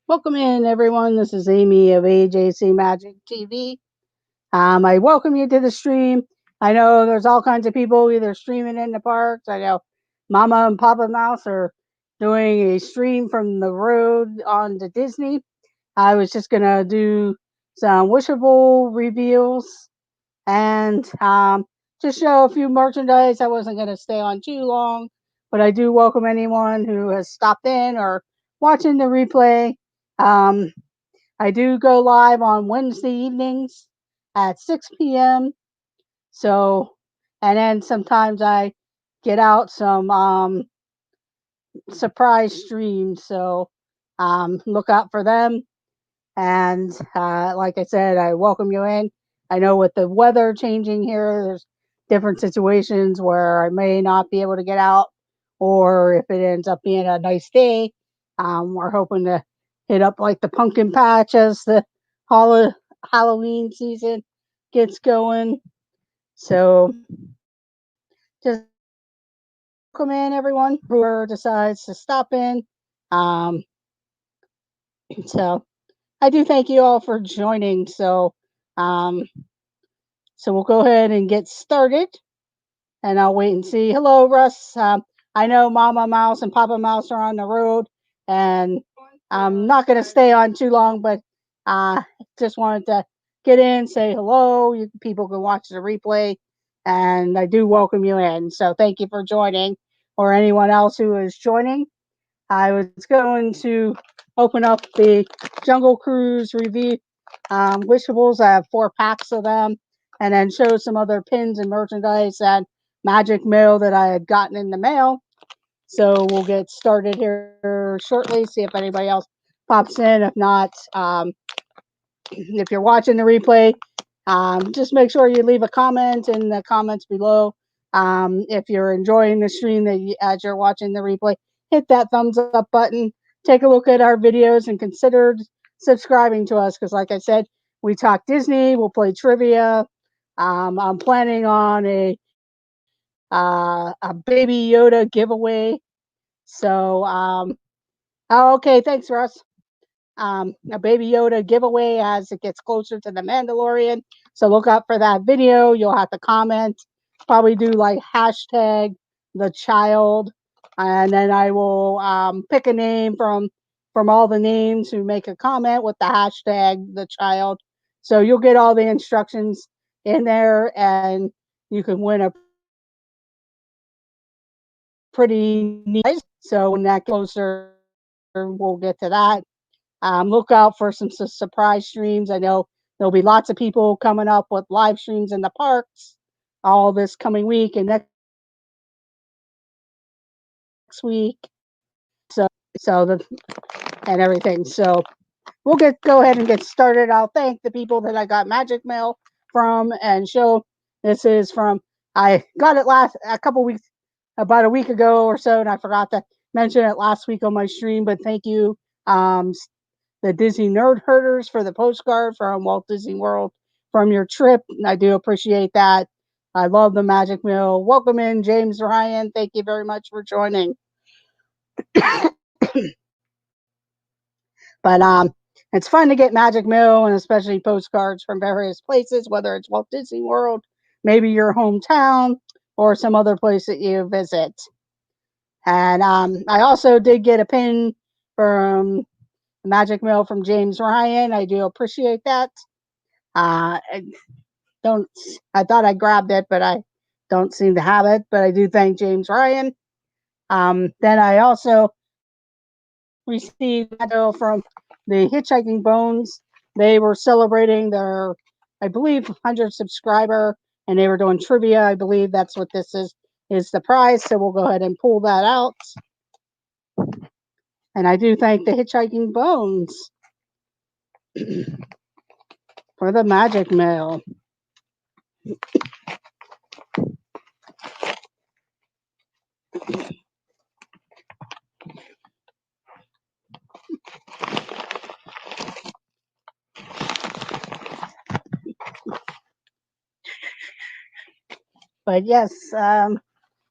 Welcome in, everyone. This is Amy of AJC Magic TV. I welcome you to the stream. I know there's all kinds of people either streaming in the parks. I know Mama and Papa Mouse are doing a stream from the road on to Disney. I was just going to do some Wishable reveals and just show a few merchandise. I wasn't going to stay on too long, but I do welcome anyone who has stopped in or watching the replay. Um, I do go live on Wednesday evenings at 6 p.m. So, and then sometimes I get out some surprise streams. So, look out for them. And like I said, I welcome you in. I know with the weather changing here, there's different situations where I may not be able to get out, or if it ends up being a nice day, we're hoping to hit up like the pumpkin patch as the Halloween season gets going. So just welcome in everyone who decides to stop in. Um, so I do thank you all for joining. Um, So we'll go ahead and get started, and I'll wait and see. Hello, Russ. I know Mama Mouse and Papa Mouse are on the road, and I'm not going to stay on too long, but just wanted to get in, say hello. You people can watch the replay, and I do welcome you in. So thank you for joining, or anyone else who is joining. I was going to open up the Jungle Cruise review Wishables. I have 4 packs of them, and then show some other pins and merchandise and magic mail that I had gotten in the mail. So we'll get started here shortly, see if anybody else pops in. If not, if you're watching the replay, just make sure you leave a comment in the comments below. If you're enjoying the stream as you're watching the replay, hit that thumbs up button. Take a look at our videos and consider subscribing to us because, like I said, we talk Disney. We'll play trivia. I'm planning on a Baby Yoda giveaway. So, okay, thanks, Russ. A Baby Yoda giveaway as it gets closer to the Mandalorian. So look out for that video. You'll have to comment. Probably do like hashtag the child, and then I will pick a name from all the names who make a comment with the hashtag the child. So you'll get all the instructions in there, and you can win a pretty neat prize. So when that gets closer, we'll get to that. Look out for some surprise streams. I know there'll be lots of people coming up with live streams in the parks all this coming week and next week. So the and everything. So we'll go ahead and get started. I'll thank the people that I got magic mail from and show. This is from I got it a couple weeks about a week ago or so, and I forgot to mention it last week on my stream. But thank you, the Disney Nerd Herders, for the postcard from Walt Disney World from your trip. I do appreciate that. I love the Magic Mill. Welcome in, James Ryan. Thank you very much for joining. But it's fun to get Magic Mill and especially postcards from various places, whether it's Walt Disney World, maybe your hometown, or some other place that you visit. And I also did get a pin from Magic Mill from James Ryan. I do appreciate that. I don't. I thought I grabbed it, but I don't seem to have it. But I do thank James Ryan. Then I also received a bill from the Hitchhiking Bones. They were celebrating their, I believe, 100 subscriber, and they were doing trivia. I believe that's what this is the prize. So we'll go ahead and pull that out. And I do thank the Hitchhiking Bones for the magic mail. But yes,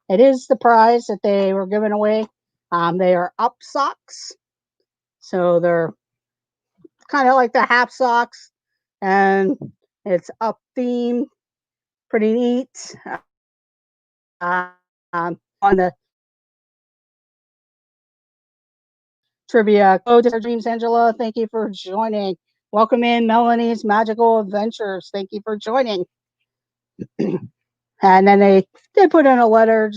it is the prize that they were giving away. They are up socks, so they're kind of like the half socks, and it's up theme, pretty neat. Uh, on the trivia. Oh, just our dreams, Angela. Thank you for joining. Welcome in Melanie's Magical Adventures. Thank you for joining. And then they did put in a letter.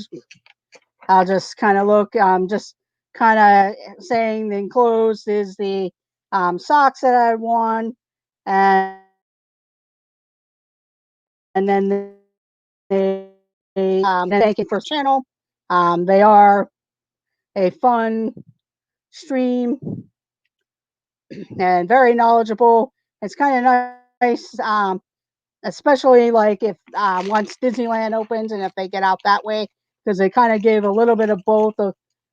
I'll just kind of look, just kind of saying the enclosed is the socks that I won, and then they thank you for channel. They are a fun stream and very knowledgeable. It's kind of nice, especially like if once Disneyland opens and if they get out that way, because they kind of gave a little bit of both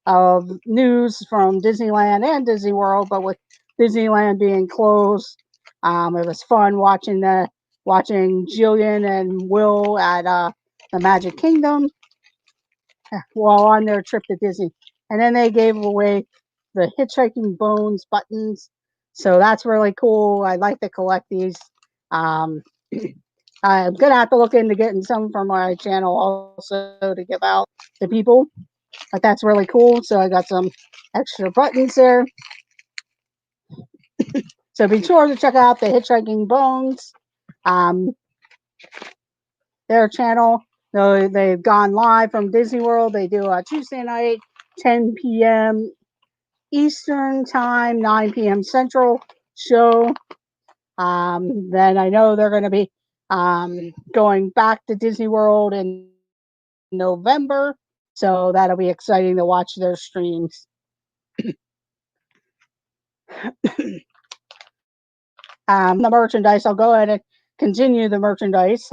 of news from Disneyland and Disney World, but with Disneyland being closed, it was fun watching Jillian and Will at the Magic Kingdom while on their trip to Disney. And then they gave away the Hitchhiking Bones buttons. So that's really cool. I like to collect these. Um, I'm going to have to look into getting some from my channel also to give out to people. But that's really cool. So I got some extra buttons there. So be sure to check out the Hitchhiking Bones, their channel. So they've gone live from Disney World. They do a Tuesday night, 10 p.m. Eastern time, 9 p.m. Central show. Then I know they're going to be going back to Disney World in November. So that'll be exciting to watch their streams. The merchandise, I'll go ahead and continue the merchandise.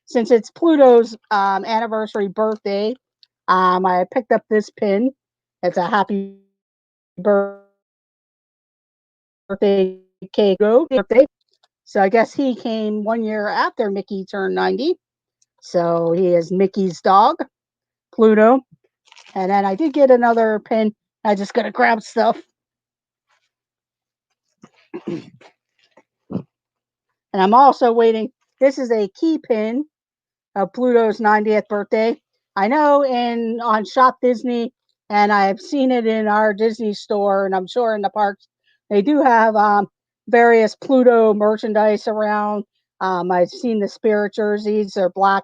Since it's Pluto's anniversary birthday, I picked up this pin. It's a happy birthday cake birthday. So I guess he came 1 year after Mickey turned 90. So he is Mickey's dog, Pluto. And then I did get another pin. I just got to grab stuff. And I'm also waiting. This is a key pin of Pluto's 90th birthday. I know on Shop Disney, and I've seen it in our Disney store, and I'm sure in the parks, they do have various Pluto merchandise around. I've seen the spirit jerseys. They're black,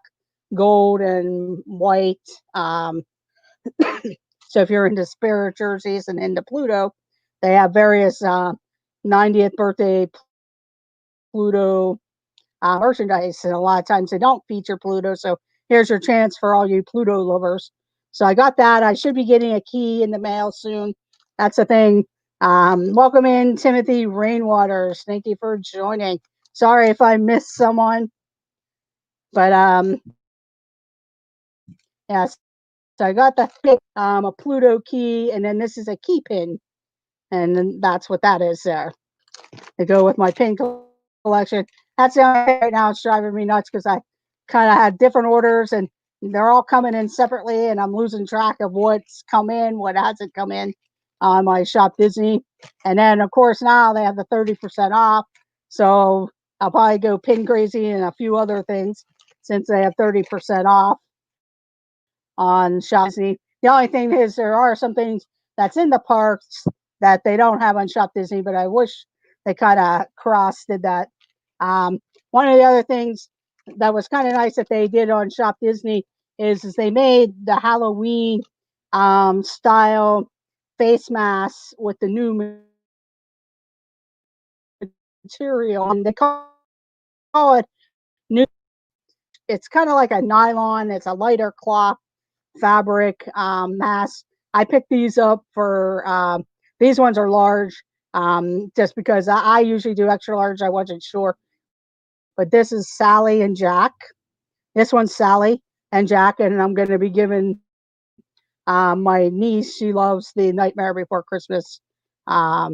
gold, and white. So if you're into spirit jerseys and into Pluto, they have various 90th birthday Pluto merchandise, and a lot of times they don't feature Pluto. So here's your chance for all you Pluto lovers. So I got that. I should be getting a key in the mail soon. That's the thing. Welcome in, Timothy Rainwaters. Thank you for joining. Sorry if I missed someone, but yes. So I got the a Pluto key, and then this is a key pin, and then that's what that is there. To go with my pin collection. That's the only thing right now. It's driving me nuts because I kind of had different orders and they're all coming in separately, and I'm losing track of what's come in, what hasn't come in on my Shop Disney. And then, of course, now they have the 30% off. So I'll probably go pin crazy and a few other things since they have 30% off on Shop Disney. The only thing is there are some things that's in the parks that they don't have on Shop Disney, but I wish they kind of did that. One of the other things that was kind of nice that they did on Shop Disney is they made the Halloween style face masks with the new material, and they call it new. It's kind of like a nylon. It's a lighter cloth fabric mask. I picked these up for these ones are large, just because I usually do extra large. I wasn't sure, but this is Sally and Jack. This one's Sally and Jack, and I'm going to be giving my niece. She loves the Nightmare Before Christmas. Not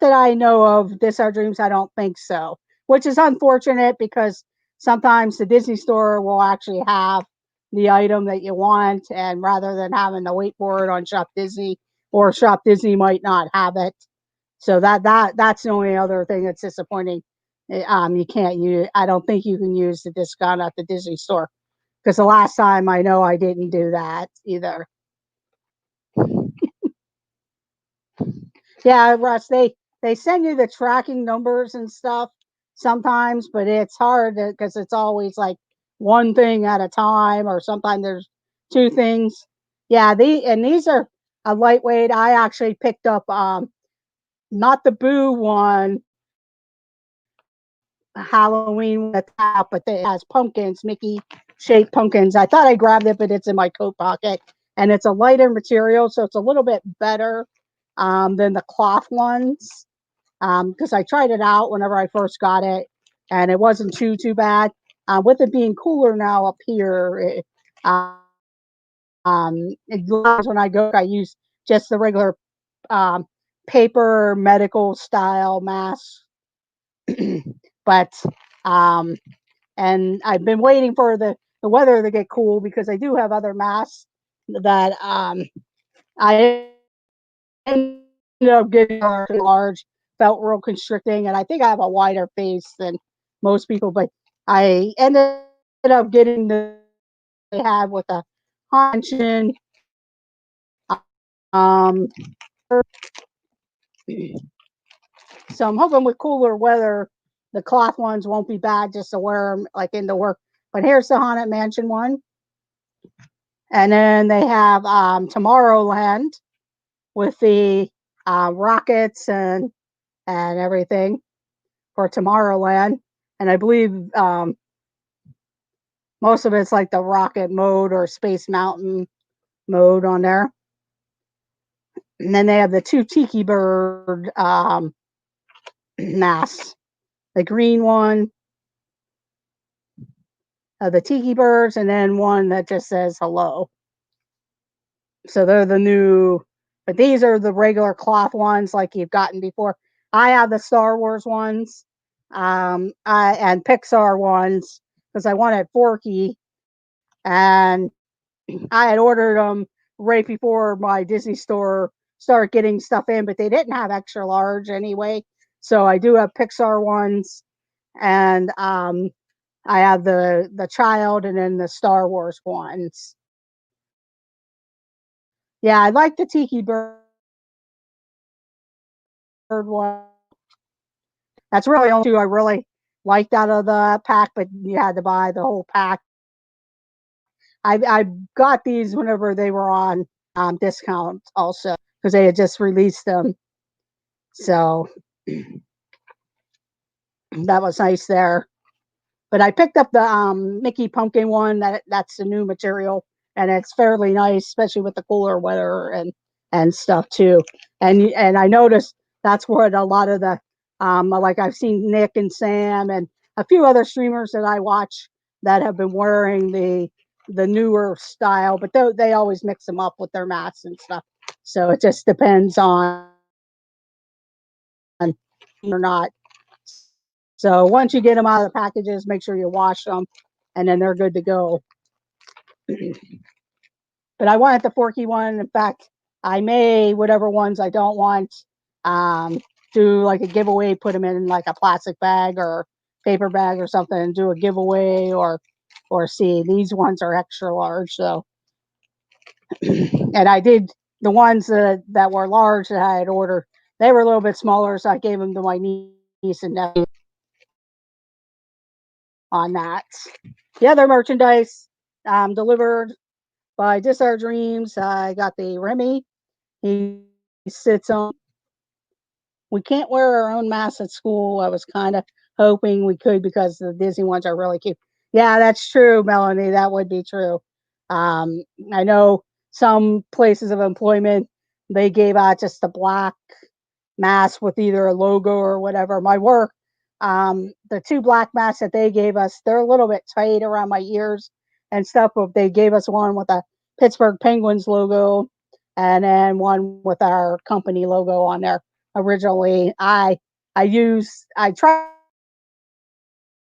that I know of. This Our Dreams, I don't think so, which is unfortunate because sometimes the Disney store will actually have the item that you want, and rather than having to wait for it on Shop Disney, or Shop Disney might not have it. So that's the only other thing that's disappointing. You can't use. I don't think you can use the discount at the Disney store because the last time I know I didn't do that either. Yeah, Russ, they send you the tracking numbers and stuff sometimes, but it's hard because it's always like one thing at a time, or sometimes there's two things. Yeah, these are a lightweight. I actually picked up not the Boo one, Halloween at the top, but it has pumpkins, Mickey shaped pumpkins. I thought I grabbed it, but it's in my coat pocket, and it's a lighter material, so it's a little bit better than the cloth ones. Because I tried it out whenever I first got it, and it wasn't too bad. With it being cooler now up here, when I go, I use just the regular um, paper medical style mask. But um, and I've been waiting for the weather to get cool because I do have other masks that I ended up getting large, felt real constricting, and I think I have a wider face than most people, but I ended up getting the they have with a tension. Um, so I'm hoping with cooler weather, the cloth ones won't be bad just to wear them like into work. But here's the Haunted Mansion one, and then they have Tomorrowland with the rockets and everything for Tomorrowland, and I believe most of it's like the rocket mode or Space Mountain mode on there. And then they have the two Tiki Bird masks, the green one of the Tiki Birds, and then one that just says hello. So they're the new, but these are the regular cloth ones like you've gotten before. I have the Star Wars ones, and Pixar ones because I wanted Forky, and I had ordered them right before my Disney store started getting stuff in, but they didn't have extra large anyway. So I do have Pixar ones, and I have the child, and then the Star Wars ones. Yeah, I like the Tiki Bird one. That's really the only two I really liked out of the pack, but you had to buy the whole pack. I got these whenever they were on discount also because they had just released them. So that was nice there. But I picked up the Mickey Pumpkin one. That's the new material, and it's fairly nice, especially with the cooler weather and stuff too. And I noticed that's what a lot of the like I've seen Nick and Sam and a few other streamers that I watch that have been wearing the newer style, but they always mix them up with their masks and stuff. So it just depends on or not. So once you get them out of the packages, make sure you wash them, and then they're good to go. But I wanted the Forky one. In fact, I may, whatever ones I don't want, um, do like a giveaway, put them in like a plastic bag or paper bag or something, and do a giveaway, or see these ones are extra large. So, and I did the ones that were large that I had ordered. They were a little bit smaller, so I gave them to my niece and nephew on that. The other merchandise delivered by Just Our Dreams. I got the Remy. He sits on. We can't wear our own masks at school. I was kind of hoping we could because the Disney ones are really cute. Yeah, that's true, Melanie. That would be true. Um, I know some places of employment they gave out just a black mask with either a logo or whatever. My work, the two black masks that they gave us, they're a little bit tight around my ears and stuff, but they gave us one with a Pittsburgh Penguins logo and then one with our company logo on there. Originally, I tried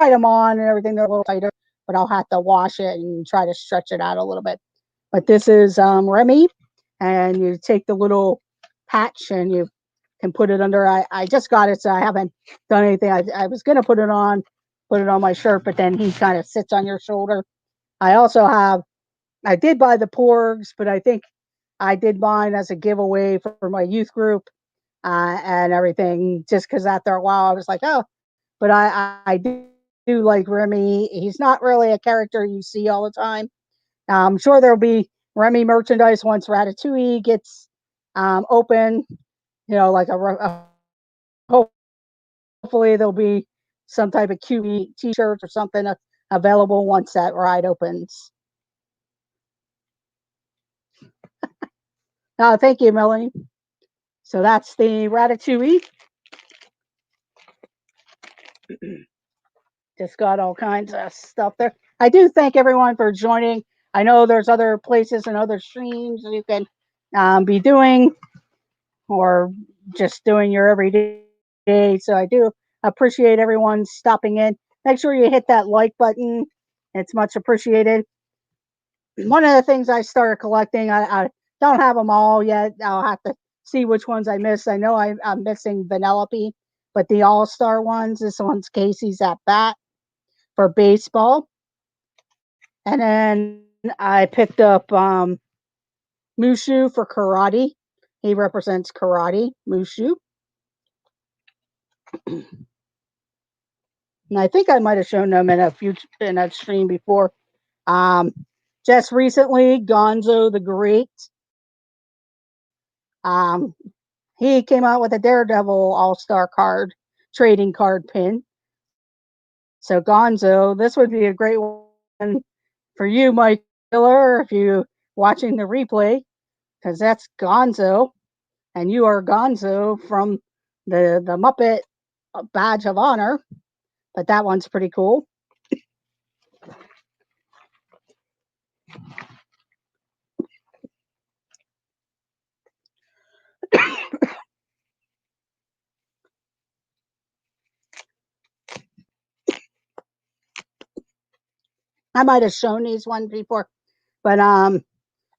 them on and everything. They're a little tighter, but I'll have to wash it and try to stretch it out a little bit. But this is Remy, and you take the little patch and you can put it under. I just got it, so I haven't done anything. I was gonna put it on my shirt, but then he kind of sits on your shoulder. I also have. I did buy the porgs, but I think I did mine as a giveaway for my youth group and everything. Just because after a while I was like, oh, but I do like Remy. He's not really a character you see all the time. I'm sure there'll be Remy merchandise once Ratatouille gets open. You know, like hopefully there'll be some type of QE T-shirt or something available once that ride opens. Thank you, Melanie. So that's the Ratatouille. Just got all kinds of stuff there. I do thank everyone for joining. I know there's other places and other streams you can be doing or just doing your everyday. So I do appreciate everyone stopping in. Make sure you hit that like button. It's much appreciated. One of the things I started collecting, I don't have them all yet. I'll have to see which ones I missed. I know I'm missing Vanellope, but the All-Star ones, this one's Casey's at bat for baseball. And then I picked up Mushu for karate. He represents karate, Mushu. And I think I might have shown them in a stream before. Just recently, Gonzo the Great. He came out with a Daredevil All-Star card, trading card pin. So Gonzo, this would be a great one for you, Mike Miller, if you watching the replay, because that's Gonzo, and you are Gonzo from the Muppet Badge of Honor. But that one's pretty cool. I might have shown these ones before, but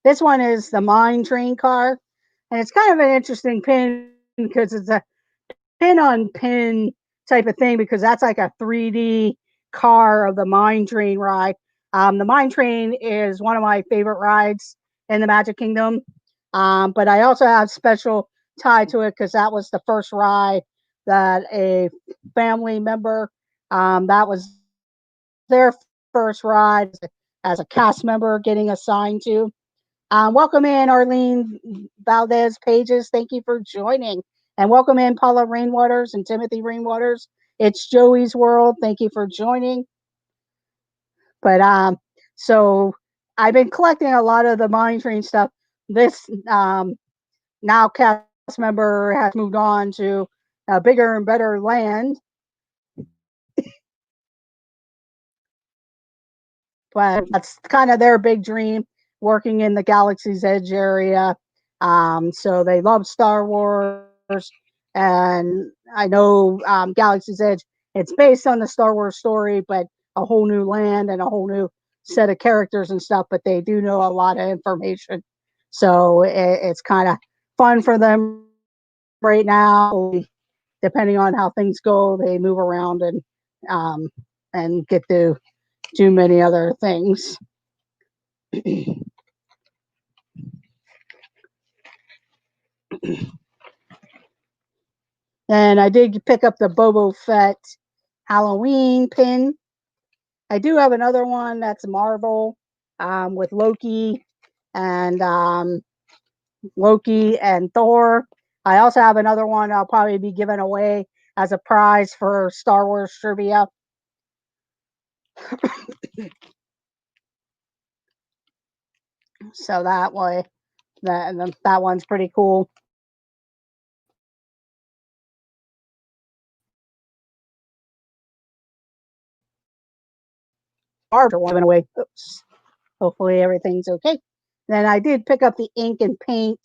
this one is the Mine Train car, and it's kind of an interesting pin because it's a pin on pin type of thing because that's like a 3D car of the Mine Train ride. The Mine Train is one of my favorite rides in the Magic Kingdom, but I also have special tie to it because that was the first ride that a family member that was their first ride as a cast member getting assigned to. Welcome in Arlene Valdez Pages. Thank you for joining. And welcome in Paula Rainwaters and Timothy Rainwaters. It's Joey's World. Thank you for joining. But so I've been collecting a lot of the Mine Train stuff. This now cast member has moved on to a bigger and better land. But that's kind of their big dream, working in the Galaxy's Edge area. So they love Star Wars, and I know Galaxy's Edge. It's based on the Star Wars story, but a whole new land and a whole new set of characters and stuff. But they do know a lot of information, so it's kind of fun for them right now. Depending on how things go, they move around and get to do many other things. And I did pick up the Boba Fett Halloween pin. I do have another one that's Marvel with Loki and Thor. I also have another one I'll probably be giving away as a prize for Star Wars trivia. So that way, that one's pretty cool. Giving away. Oops. Hopefully everything's okay. Then I did pick up the ink and paint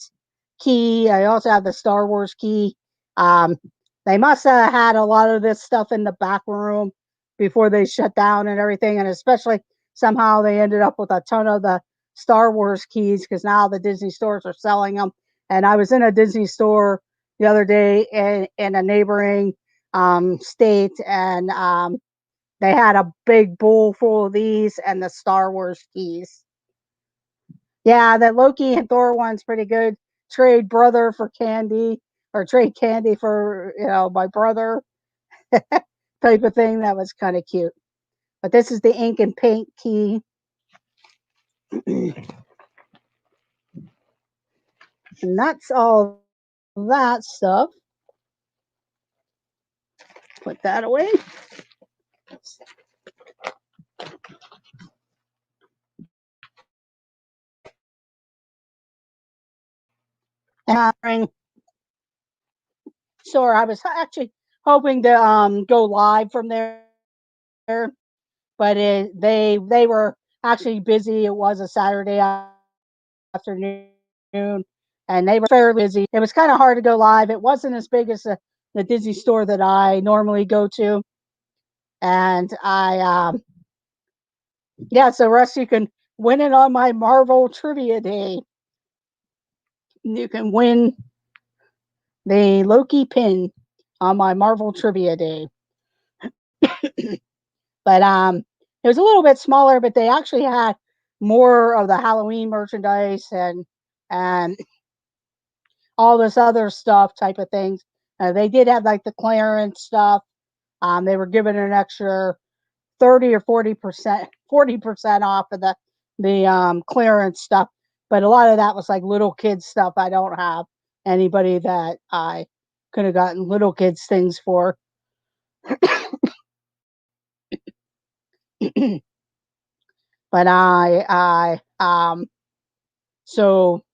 key. I also have the Star Wars key. Um, they must have had a lot of this stuff in the back room before they shut down and everything. And especially somehow they ended up with a ton of the Star Wars keys because now the Disney stores are selling them. And I was in a Disney store the other day in a neighboring state, and they had a big bowl full of these and the Star Wars teas. Yeah, the Loki and Thor one's pretty good. Trade brother for candy, or trade candy for my brother type of thing. That was kind of cute. But this is the ink and paint key. And that's all that stuff. Put that away. And so I was actually hoping to go live from there, but they were actually busy. It was a Saturday afternoon, and they were fairly busy. It was kind of hard to go live. It wasn't as big as the Disney store that I normally go to, and yeah. So Russ, you can win it on my Marvel Trivia Day. You can win the Loki pin on my Marvel Trivia Day. But it was a little bit smaller, but they actually had more of the Halloween merchandise and all this other stuff type of things. They did have like the clearance stuff. They were giving an extra 30 or 40% off of the clearance stuff. But a lot of that was like little kids stuff. I don't have anybody that I could have gotten little kids things for. But so,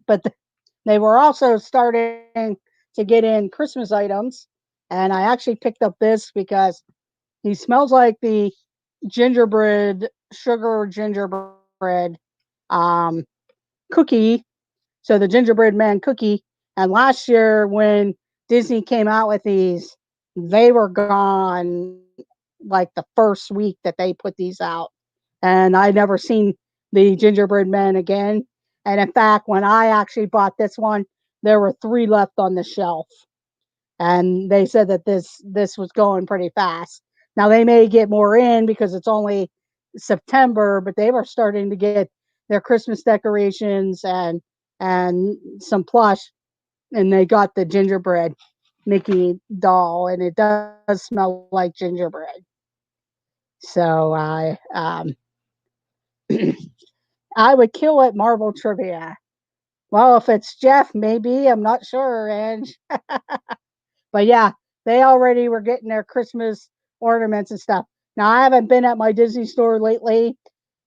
but they were also starting to get in Christmas items, and I actually picked up this because he smells like the sugar gingerbread um, cookie. So the gingerbread man cookie. And last year when Disney came out with these, they were gone like the first week that they put these out. And I never seen the gingerbread man again. And in fact, when I actually bought this one, there were 3 left on the shelf. And they said that this was going pretty fast. Now they may get more in because it's only September, but they were starting to get their Christmas decorations and some plush, and they got the gingerbread Mickey doll, and it does smell like gingerbread. So I would kill at Marvel Trivia. Well, if it's Jeff, maybe, I'm not sure, Ange. But yeah, they already were getting their Christmas ornaments and stuff. Now I haven't been at my Disney store lately,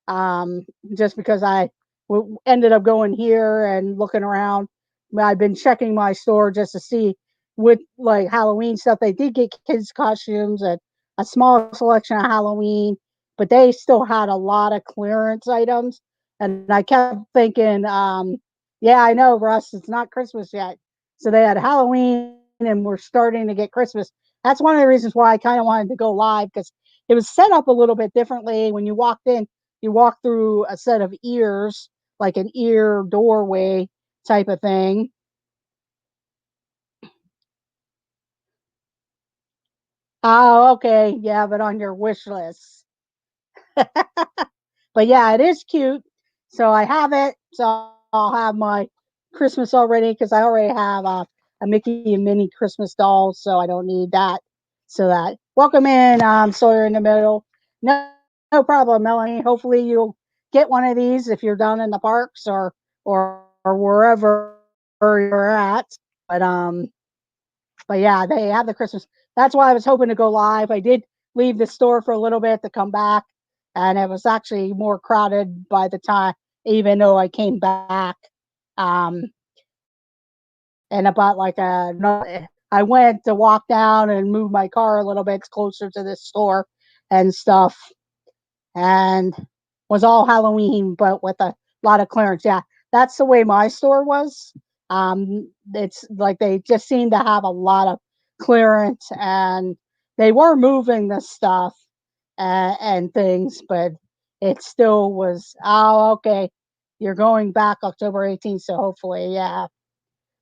um, just because ended up going here and looking around. I've been checking my store just to see with like Halloween stuff. They did get kids costumes and a small selection of Halloween, but they still had a lot of clearance items. And I kept thinking, yeah, I know, Russ, it's not Christmas yet. So they had Halloween and we're starting to get Christmas. That's one of the reasons why I kind of wanted to go live, because it was set up a little bit differently. When you walked in, you walk through a set of ears, like an ear doorway type of thing. Oh, okay. Yeah, but on your wish list. But yeah, it is cute. So I have it. So I'll have my Christmas already because I already have a Mickey and Minnie Christmas doll. So I don't need that. So that welcome in, Sawyer in the middle. No, no problem, Melanie. Hopefully you'll get one of these if you're down in the parks or wherever you're at. But but yeah, they have the Christmas. That's why I was hoping to go live. I did leave the store for a little bit to come back, and it was actually more crowded by the time, even though I came back. Um, and about like I went to walk down and move my car a little bit closer to this store and stuff, and was all Halloween, but with a lot of clearance. Yeah, that's the way my store was. It's like they just seem to have a lot of clearance, and they were moving the stuff and things, but it still was. Oh, okay, you're going back October 18th, so hopefully, yeah.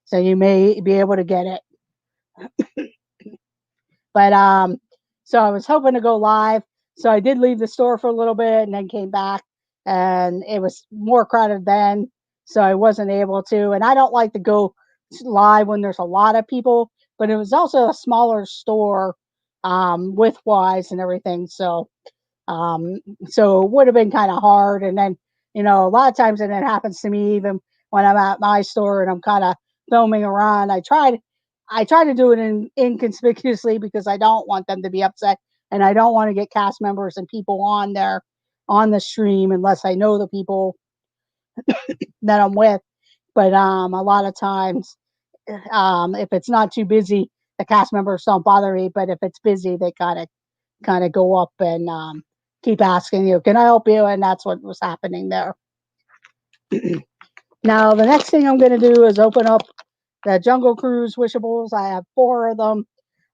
so you may be able to get it. But so I was hoping to go live. So I did leave the store for a little bit and then came back, and it was more crowded then, so I wasn't able to. And I don't like to go live when there's a lot of people, but it was also a smaller store with wise and everything. Um, so it would have been kind of hard. And then, a lot of times, and it happens to me even when I'm at my store and I'm kind of filming around. I try to do it inconspicuously because I don't want them to be upset, and I don't want to get cast members and people on there on the stream unless I know the people that I'm with. But a lot of times, if it's not too busy, the cast members don't bother me. But if it's busy, they kind of go up and keep asking you, "Can I help you?" And that's what was happening there. Now, the next thing I'm going to do is open up the Jungle Cruise Wishables. I have 4 of them.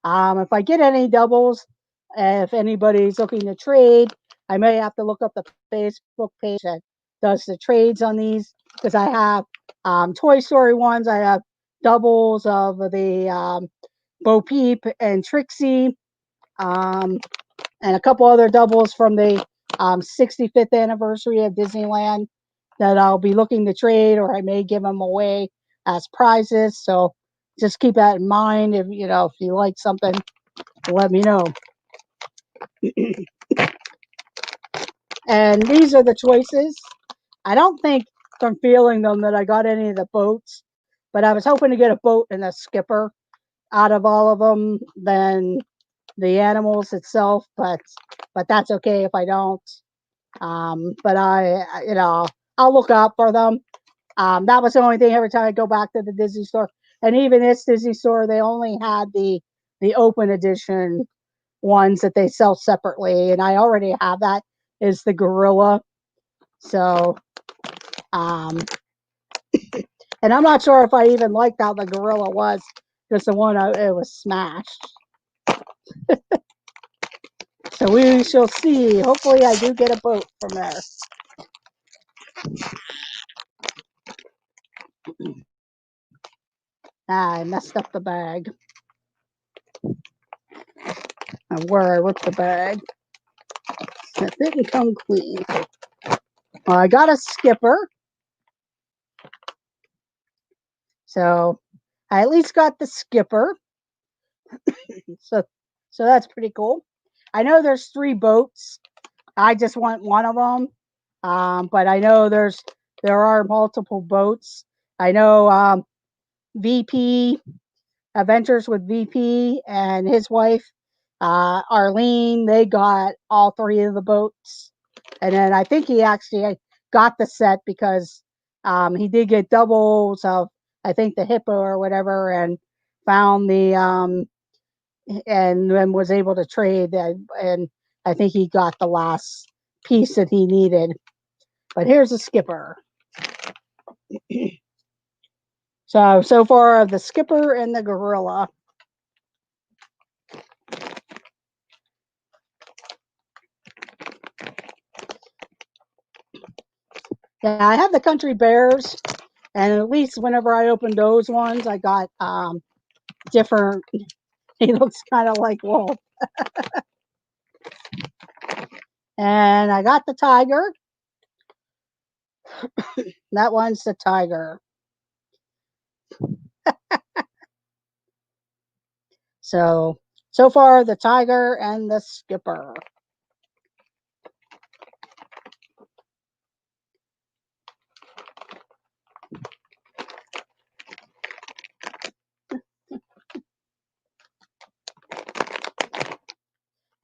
If I get any doubles, if anybody's looking to trade, I may have to look up the Facebook page that does the trades on these, because I have Toy Story ones. I have doubles of the Bo Peep and Trixie, and a couple other doubles from the 65th anniversary of Disneyland that I'll be looking to trade, or I may give them away as prizes. So just keep that in mind. If you like something, let me know. And these are the choices. I don't think from feeling them that I got any of the boats, but I was hoping to get a boat and a skipper out of all of them than the animals itself. But that's okay if I don't. But I'll look out for them. That was the only thing every time I go back to the Disney store. And even this Disney store, they only had the open edition ones that they sell separately, and I already have that. Is the gorilla. So, um, and I'm not sure if I even liked how the gorilla was, because the one it was smashed. So we shall see. Hopefully, I do get a boat from there. I messed up the bag. And where I ripped the bag, it didn't come clean. Well, I got a skipper. So I at least got the skipper. So that's pretty cool. I know there's 3 boats. I just want one of them. But I know there are multiple boats. I know VP Adventures with VP and his wife Arlene. They got all 3 of the boats, and then I think he actually got the set because he did get doubles of, I think, the hippo or whatever, and found the and then was able to trade, and I think he got the last piece that he needed. But here's the skipper. So far of the skipper and the gorilla. Yeah, I have the country bears, and at least whenever I opened those ones, I got different. He looks kind of like Wolf. And I got the tiger. That one's the tiger. So far, the tiger and the skipper.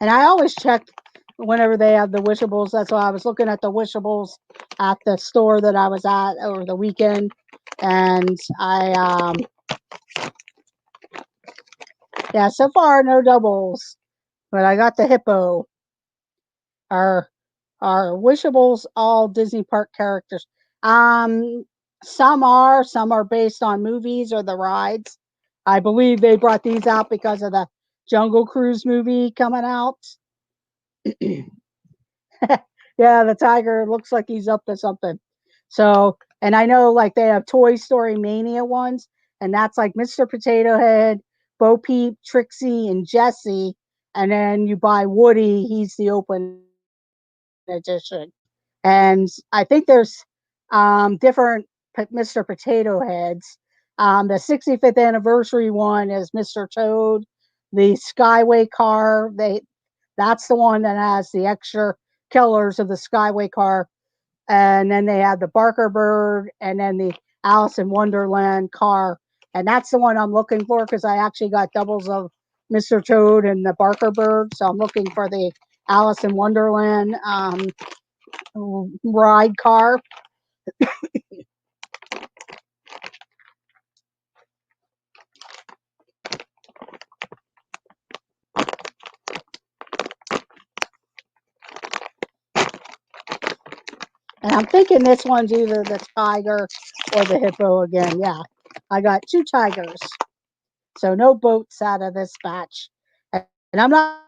And I always check whenever they have the Wishables. That's why I was looking at the Wishables at the store that I was at over the weekend. And yeah, so far no doubles, but I got the hippo. Are Wishables all Disney park characters? Um, some are based on movies or the rides. I believe they brought these out because of the Jungle Cruise movie coming out. Yeah, the tiger looks like he's up to something. So, and I know like they have Toy Story Mania ones, and that's like Mr. Potato Head, Bo Peep, Trixie, and Jesse. And then you buy Woody; he's the open edition. And I think there's different Mr. Potato Heads. The 65th anniversary one is Mr. Toad. The Skyway car, that's the one that has the extra killers of the Skyway car. And then they have the Barker Bird, and then the Alice in Wonderland car. And that's the one I'm looking for because I actually got doubles of Mr. Toad and the Barker Bird. So I'm looking for the Alice in Wonderland ride car. And I'm thinking this one's either the tiger or the hippo again. Yeah, I got two tigers. So no boats out of this batch. And I'm not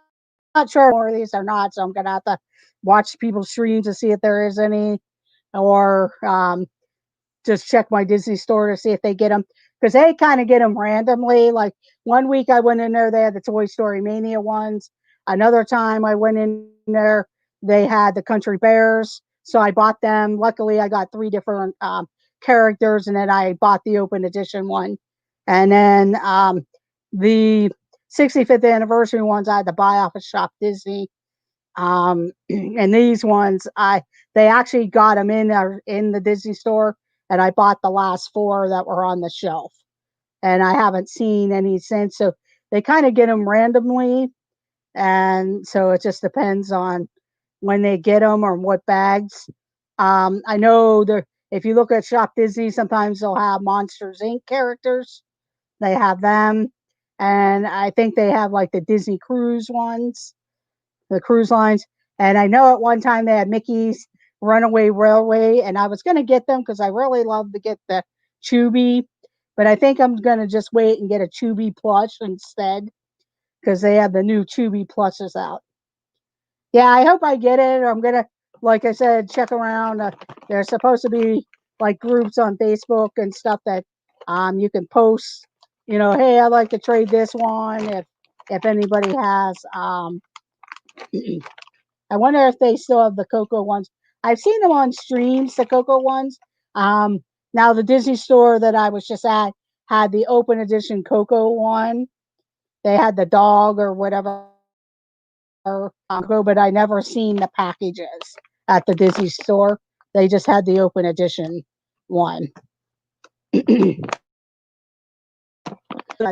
sure more of these are not. So I'm going to have to watch people's streams to see if there is any, or just check my Disney store to see if they get them, because they kind of get them randomly. Like one week I went in there, they had the Toy Story Mania ones. Another time I went in there, they had the Country Bears. So I bought them. Luckily, I got three different characters, and then I bought the open edition one. And then the 65th anniversary ones I had to buy off of Shop Disney. And these ones, they actually got them in the Disney store, and I bought the last four that were on the shelf, and I haven't seen any since. So they kind of get them randomly, and so it just depends on when they get them or what bags. I know if you look at Shop Disney, sometimes they'll have Monsters Inc. characters. They have them, and I think they have like the Disney Cruise ones, the cruise lines. And I know at one time they had Mickey's Runaway Railway, and I was going to get them because I really love to get the Chubby, but I think I'm going to just wait and get a Chubby plush instead because they have the new Chubby plushes out. Yeah, I hope I get it. I'm going to, like I said, check around. There's supposed to be like groups on Facebook and stuff that you can post, hey, I'd like to trade this one if anybody has. I wonder if they still have the Coco ones. I've seen them on streams, the Coco ones. Um, Now the Disney store that I was just at had the open edition Coco one. They had the dog or whatever, but I never seen the packages at the Disney store. They just had the open edition one. A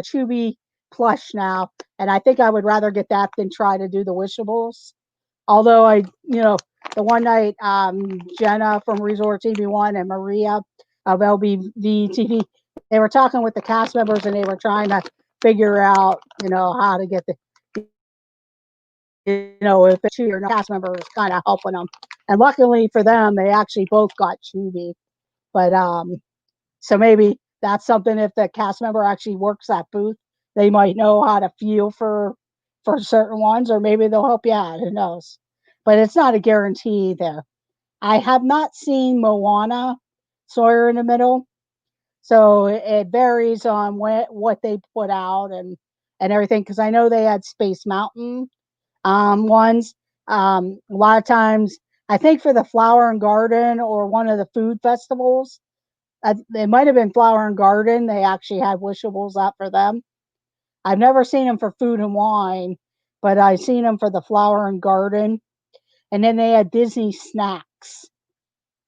Chubby plush now, and I think I would rather get that than try to do the Wishables. Although the one night, Jenna from Resort TV1 and Maria of LBV TV, they were talking with the cast members and they were trying to figure out, how to get if the two or cast member was kind of helping them. And luckily for them, they actually both got Chewy. But so maybe that's something, if the cast member actually works that booth, they might know how to feel for certain ones, or maybe they'll help you out. Who knows? But it's not a guarantee there. I have not seen Moana, Sawyer in the Middle, so it varies on what they put out and everything. Because I know they had Space Mountain ones. A lot of times, I think for the Flower and Garden or one of the food festivals, it might have been Flower and Garden. They actually had Wishables out for them. I've never seen them for Food and Wine, but I've seen them for the Flower and Garden. And then they had Disney Snacks.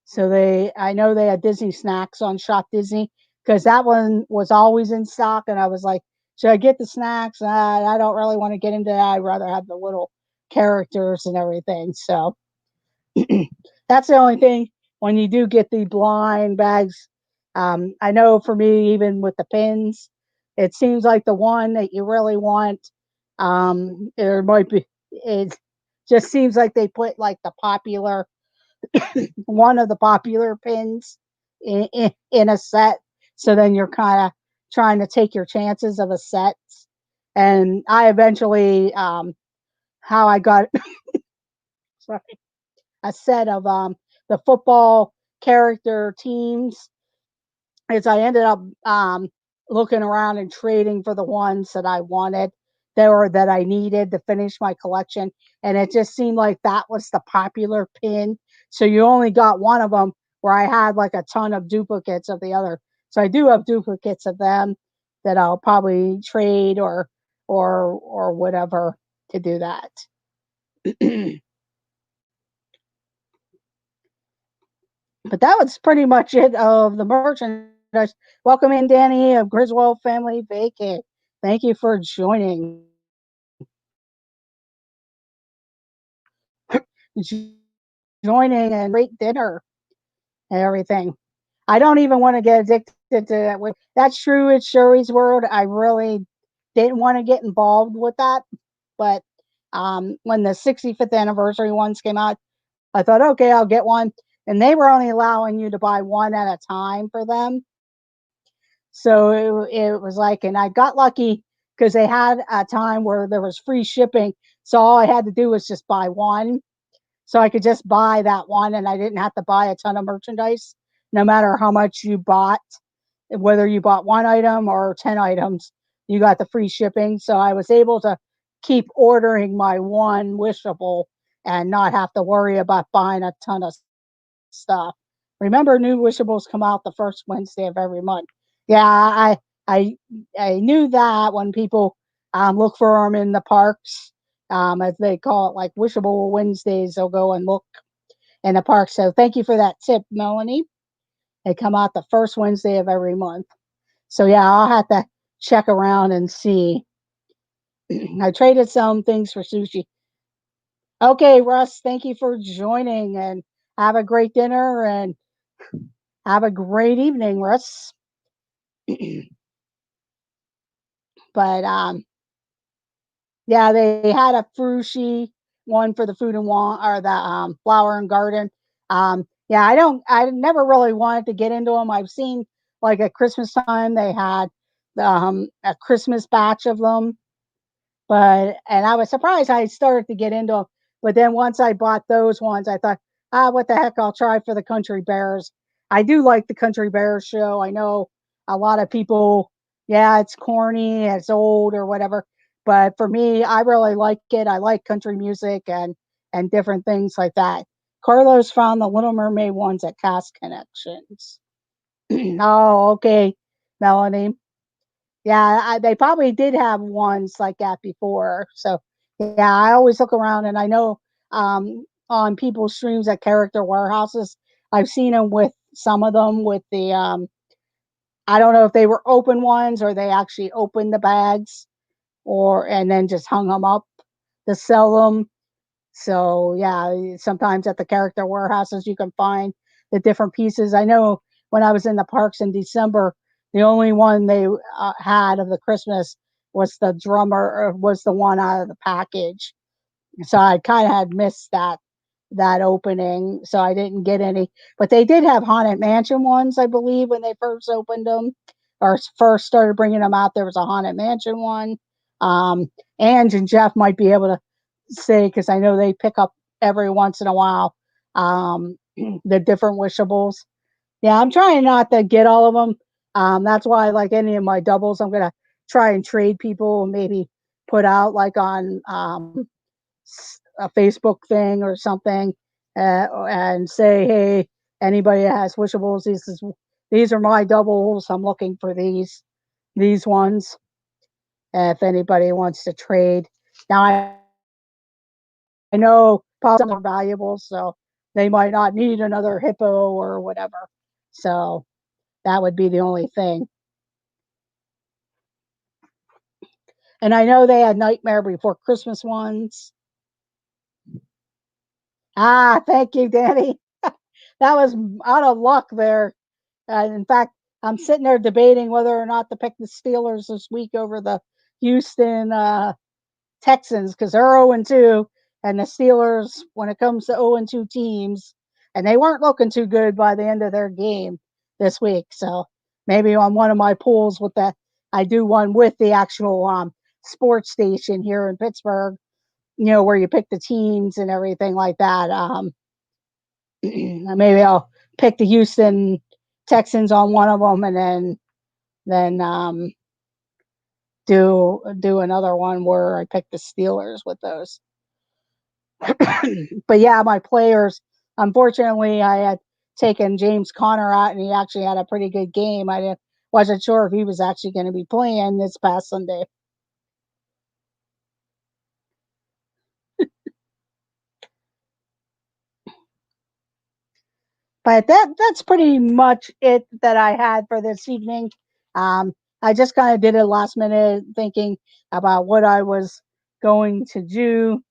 So I know they had Disney Snacks on Shop Disney because that one was always in stock. And I was like, should I get the snacks? I don't really want to get into that. I'd rather have the little characters and everything. So that's the only thing when you do get the blind bags. I know for me, even with the pins, it seems like the one that you really want, there might be, it just seems like they put like the popular, one of the popular pins in a set. So then you're kind of trying to take your chances of a set. And I eventually, how I got, sorry, a set of the football character teams is I ended up looking around and trading for the ones that I wanted that I needed to finish my collection. And it just seemed like that was the popular pin. So you only got one of them where I had like a ton of duplicates of the other. So I do have duplicates of them that I'll probably trade or whatever to do that. But that was pretty much it of the merchandise. Welcome in, Danny of Griswold Family Vacant. Thank you for joining. Joining and great dinner and everything. I don't even want to get addicted to that. That's true. It's Sherry's World. I really didn't want to get involved with that, but when the 65th anniversary ones came out, I thought, okay, I'll get one. And they were only allowing you to buy one at a time for them. So it was like, and I got lucky because they had a time where there was free shipping. So all I had to do was just buy one. So I could just buy that one and I didn't have to buy a ton of merchandise, no matter how much you bought, whether you bought one item or 10 items, you got the free shipping. So I was able to keep ordering my one Wishable and not have to worry about buying a ton of stuff. Remember, new Wishables come out the first Wednesday of every month. Yeah, I I knew that when people look for them in the parks, as they call it, like Wishable Wednesdays, they'll go and look in the park. So thank you for that tip, Melanie. They come out the first Wednesday of every month. So yeah, I'll have to check around and see. I traded some things for sushi. Okay, Russ, thank you for joining and have a great dinner and have a great evening, Russ. But yeah, they had a frushi one for the food and or the flower and garden. Yeah, I never really wanted to get into them. I've seen like at Christmas time they had a Christmas batch of them, and I was surprised I started to get into them. But then once I bought those ones, I thought, what the heck? I'll try for the Country Bears. I do like the Country Bears show. I know a lot of people, yeah, it's corny, it's old or whatever. But for me, I really like it. I like country music and different things like that. Carlos found the Little Mermaid ones at Cast Connections. Oh, okay, Melanie. Yeah, they probably did have ones like that before. So, yeah, I always look around and I know on people's streams at Character Warehouses, I've seen them with some of them with the, I don't know if they were open ones or they actually opened the bags and then just hung them up to sell them. So yeah, sometimes at the Character Warehouses you can find the different pieces. I know when I was in the parks in December, the only one they had of the Christmas was the drummer, or was the one out of the package. So I kind of had missed that opening, so I didn't get any. But they did have Haunted Mansion ones, I believe, when they first opened them or first started bringing them out. There was a Haunted Mansion one. Ange and Jeff might be able to say because I know they pick up every once in a while the different Wishables. Yeah, I'm trying not to get all of them. That's why, like any of my doubles, I'm gonna try and trade people and maybe put out like on a Facebook thing or something, and say, hey, anybody that has Wishables, these are my doubles. I'm looking for these ones. If anybody wants to trade, now I know some are valuable, so they might not need another hippo or whatever. So that would be the only thing. And I know they had Nightmare Before Christmas ones. Thank you, Danny. That was out of luck there. In fact, I'm sitting there debating whether or not to pick the Steelers this week over the Houston Texans because they're 0-2, and the Steelers, when it comes to 0-2 teams, and they weren't looking too good by the end of their game this week. So maybe on one of my pools with that, I do one with the actual sports station here in Pittsburgh, where you pick the teams and everything like that. Maybe I'll pick the Houston Texans on one of them, and then then do another one where I pick the Steelers with those. But yeah, my players. Unfortunately, I had taken James Conner out, and he actually had a pretty good game. Wasn't sure if he was actually going to be playing this past Sunday. But that's pretty much it that I had for this evening. Um, I just kind of did it last minute, thinking about what I was going to do.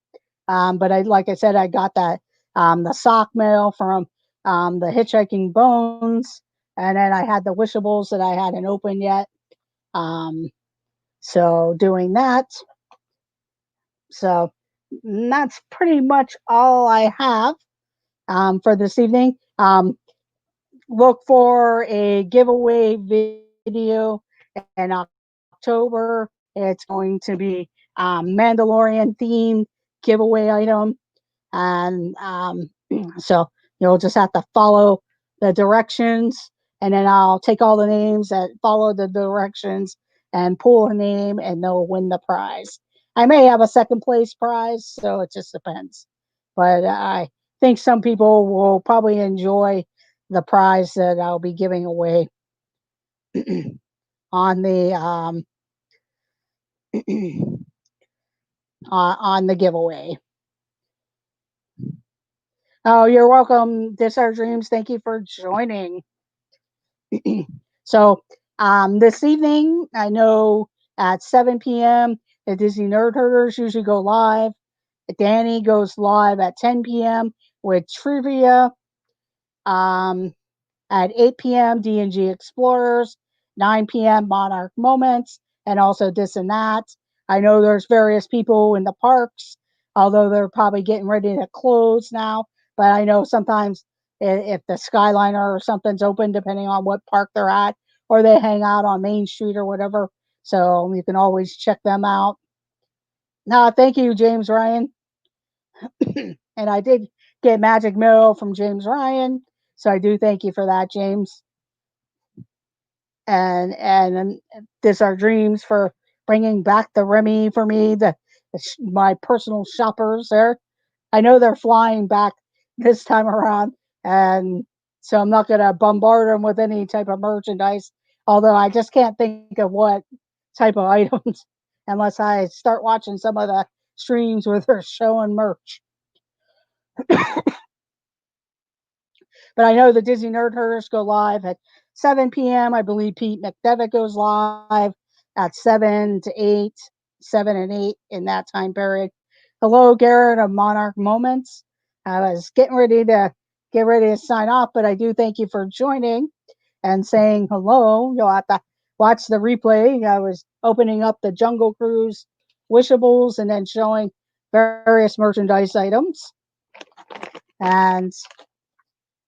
But like I said, I got that the sock mail from the Hitchhiking Bones, and then I had the Wishables that I hadn't opened yet. Um, so doing that. So that's pretty much all I have for this evening. Look for a giveaway video in October. It's going to be Mandalorian themed giveaway item. And so you'll just have to follow the directions, and then I'll take all the names that follow the directions and pull a name, and they'll win the prize. I may have a second place prize, so it just depends. But I think some people will probably enjoy the prize that I'll be giving away on the on the giveaway. Oh, you're welcome. This Our Dreams. Thank you for joining. So this evening, I know at 7 p.m. the Disney Nerd Herders usually go live. Danny goes live at 10 p.m. with trivia. Um, at 8 p.m. D&G Explorers, 9 p.m. Monarch Moments, and also this and that. I know there's various people in the parks, although they're probably getting ready to close now. But I know sometimes if the Skyliner or something's open, depending on what park they're at, or they hang out on Main Street or whatever. So you can always check them out. No, thank you, James Ryan. And I did get Magic Mail from James Ryan. So I do thank you for that, James. And this Our Dreams for bringing back the Remy for me, my personal shoppers there. I know they're flying back this time around, and so I'm not going to bombard them with any type of merchandise. Although I just can't think of what type of items unless I start watching some of the streams where they're showing merch. But I know the Disney Nerd Herders go live at 7 p.m. I believe Pete McDevitt goes live at 7 to 8, 7 and 8 in that time period. Hello, Garrett of Monarch Moments. I was getting ready to get ready to sign off, but I do thank you for joining and saying hello. You'll have to watch the replay. I was opening up the Jungle Cruise Wishables and then showing various merchandise items. And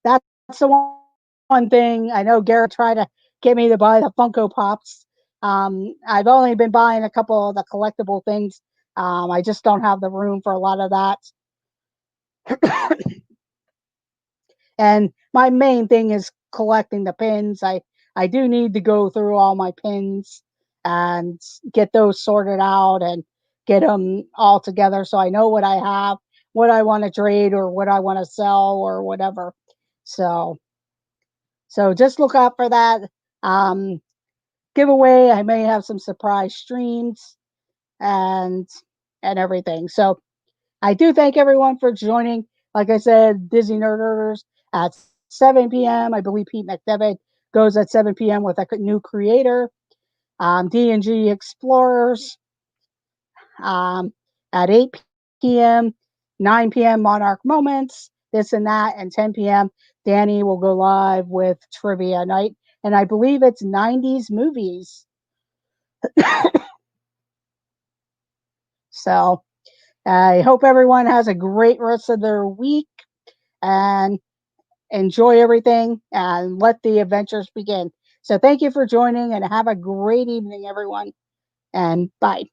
that's the one thing I know Garrett tried to get me to buy the Funko Pops. I've only been buying a couple of the collectible things. I just don't have the room for a lot of that. And my main thing is collecting the pins. I do need to go through all my pins and get those sorted out and get them all together so I know what I have, what I want to trade or what I want to sell or whatever. So just look out for that um, giveaway. I may have some surprise streams and everything. So I do thank everyone for joining. Like I said, Disney Nerders at 7 p.m. I believe Pete McDevitt goes at 7 p.m. with a new creator. D&G Explorers um, at 8 p.m., 9 p.m. Monarch Moments, this and that, and 10 p.m. Danny will go live with Trivia Night, and I believe it's 90s movies. So I hope everyone has a great rest of their week and enjoy everything and let the adventures begin. So thank you for joining and have a great evening, everyone. And bye.